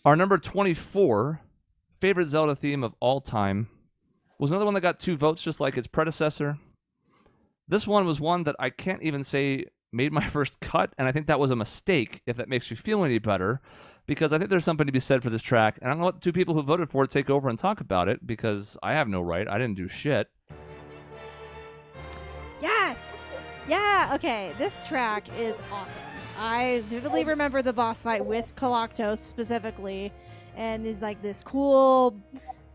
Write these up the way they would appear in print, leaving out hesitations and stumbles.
Our number 24 favorite Zelda theme of all time was another one that got 2 votes, just like its predecessor. This one was one that I can't even say made my first cut, and I think that was a mistake, if that makes you feel any better, because I think there's something to be said for this track, and I'm going to let the 2 people who voted for it take over and talk about it, because I have no right. I didn't do shit. Yes! Yeah, okay, this track is awesome. I vividly remember the boss fight with Koloktos specifically, and is like this cool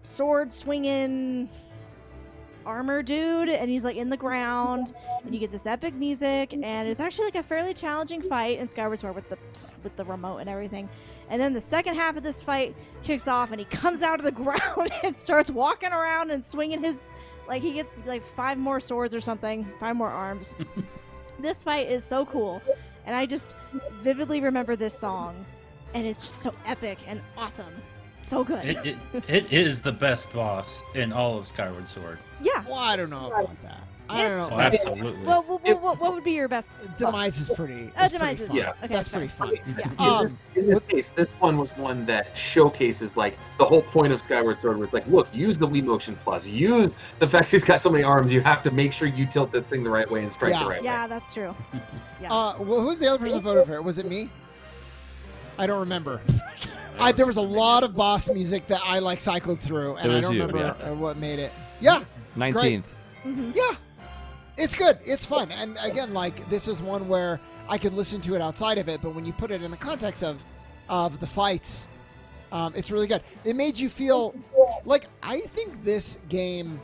sword swinging armor dude, and he's like in the ground, and you get this epic music, and it's actually like a fairly challenging fight in Skyward Sword with the remote and everything. And then the second half of this fight kicks off, and he comes out of the ground and starts walking around and swinging his, like, he gets like 5 more swords or something, 5 more arms. This fight is so cool, and I just vividly remember this song, and it's just so epic and awesome. So good. It is the best boss in all of Skyward Sword. Yeah. Well, I don't know about that. I don't know. Oh, absolutely. Well, what would be your best? Demise is pretty. Is Demise pretty is. fun. Okay, That's fair. pretty funny. Yeah. In this case, this one was one that showcases like the whole point of Skyward Sword was like, look, use the Wii Motion Plus, use the fact he's got so many arms. You have to make sure you tilt the thing the right way and strike the right way. Yeah, that's true. Yeah. Well, who's the other person who voted for it? Was it me? I don't remember. There was a lot of boss music that I like cycled through, and I don't remember what made it. Yeah, 19th. Mm-hmm. yeah, it's good. It's fun, and again, like this is one where I could listen to it outside of it, but when you put it in the context of the fights, it's really good. It made you feel like I think this game.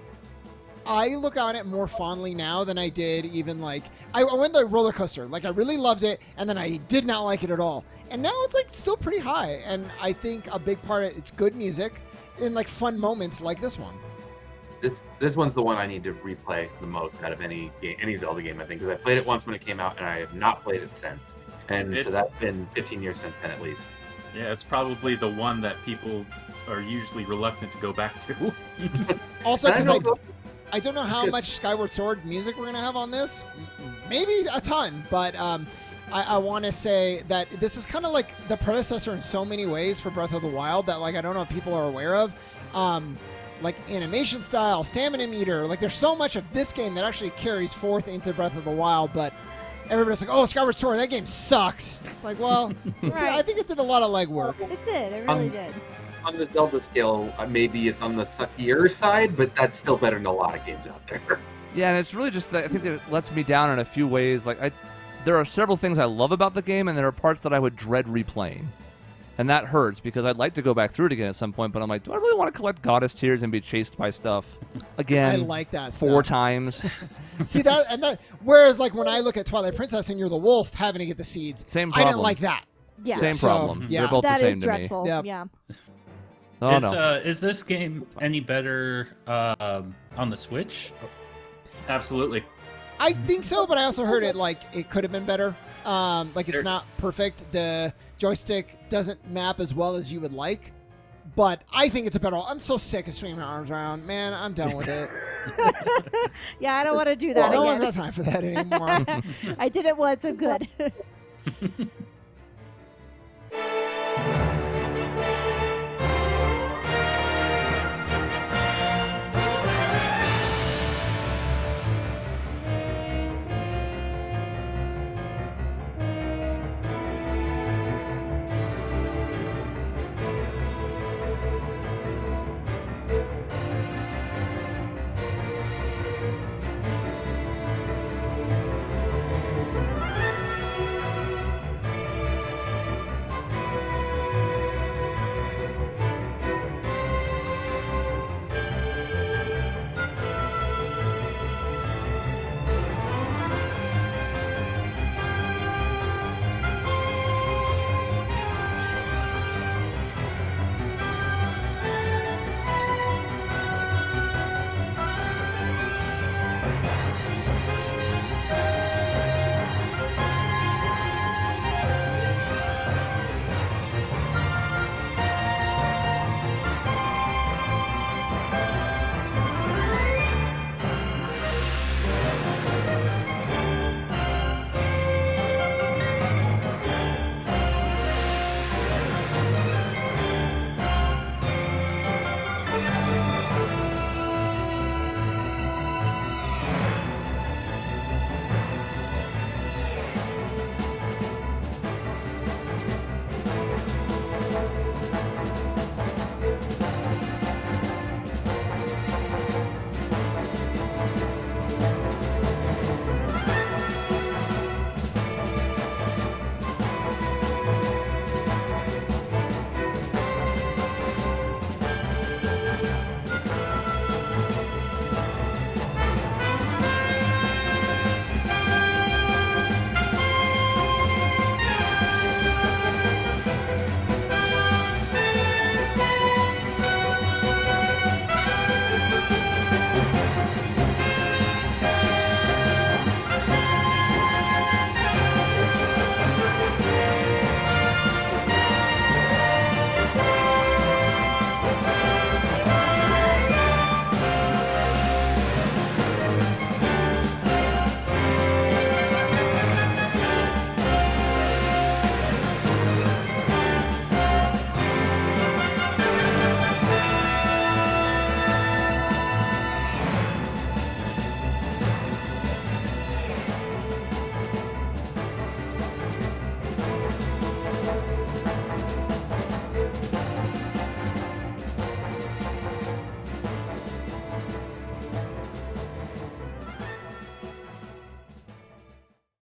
I look on it more fondly now than I did even like I went the roller coaster. Like I really loved it, and then I did not like it at all. And now it's like still pretty high, and I think a big part of it's good music and like fun moments like this one. This one's the one I need to replay the most out of any game, any Zelda game, I think, because I played it once when it came out, and I have not played it since. And so that's been 15 years since then, at least. Yeah, it's probably the one that people are usually reluctant to go back to. Also, because I don't know how much Skyward Sword music we're gonna have on this. Maybe a ton, but I want to say that this is kind of like the predecessor in so many ways for Breath of the Wild that like I don't know if people are aware of. Like animation style, stamina meter, like there's so much of this game that actually carries forth into Breath of the Wild, but everybody's like, oh, Skyward Sword, that game sucks. It's like, well, I think it did a lot of legwork. It did. It really did. On the Zelda scale, maybe it's on the suckier side, but that's still better than a lot of games out there. Yeah, and it's really just that I think it lets me down in a few ways. Like there are several things I love about the game, and there are parts that I would dread replaying. And that hurts because I'd like to go back through it again at some point, but I'm like, do I really want to collect goddess tears and be chased by stuff again? I like that 4 stuff. times. See that, and that. Whereas, like when I look at Twilight Princess and you're the wolf having to get the seeds, Same problem. I didn't like that. Yeah. Same problem. yeah. They're both That the is same to dreadful. me. Yep. Yeah. Oh no. Is this game any better on the Switch? Absolutely. I think so, but I also heard it like it could have been better. Like it's not perfect. The joystick doesn't map as well as you would like, but I think it's a better. I'm so sick of swinging my arms around, man. I'm done with it. Yeah, I don't want to do that No one's again. got time for that anymore. I did it once. I'm good.